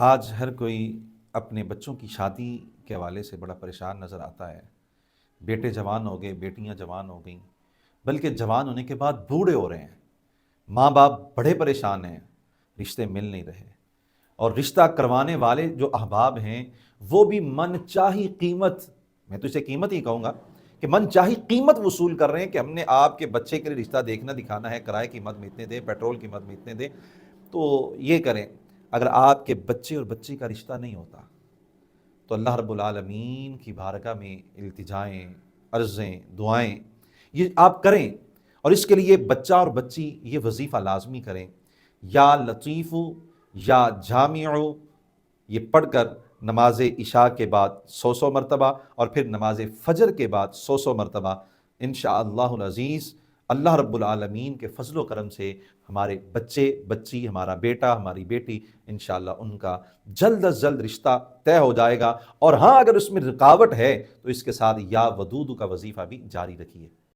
آج ہر کوئی اپنے بچوں کی شادی کے حوالے سے بڑا پریشان نظر آتا ہے۔ بیٹے جوان ہو گئے، بیٹیاں جوان ہو گئیں، بلکہ جوان ہونے کے بعد بوڑھے ہو رہے ہیں۔ ماں باپ بڑے پریشان ہیں، رشتے مل نہیں رہے، اور رشتہ کروانے والے جو احباب ہیں وہ بھی من چاہی قیمت، میں تو اسے قیمت ہی کہوں گا کہ من چاہی قیمت وصول کر رہے ہیں کہ ہم نے آپ کے بچے کے لیے رشتہ دیکھنا دکھانا ہے، کرائے کی مد میں اتنے دیں، پیٹرول کی مد میں اتنے دیں۔ تو یہ کریں، اگر آپ کے بچے اور بچی کا رشتہ نہیں ہوتا تو اللہ رب العالمین کی بارگاہ میں التجائیں، عرضیں، دعائیں یہ آپ کریں، اور اس کے لیے بچہ اور بچی یہ وظیفہ لازمی کریں، یا لطیف یا جامع، یہ پڑھ کر نماز عشاء کے بعد 100 مرتبہ، اور پھر نماز فجر کے بعد 100 مرتبہ، انشاءاللہ العزیز اللہ رب العالمین کے فضل و کرم سے ہمارے بچے بچی، ہمارا بیٹا ہماری بیٹی، انشاءاللہ ان کا جلد از جلد رشتہ طے ہو جائے گا۔ اور ہاں، اگر اس میں رکاوٹ ہے تو اس کے ساتھ یا ودود کا وظیفہ بھی جاری رکھیے۔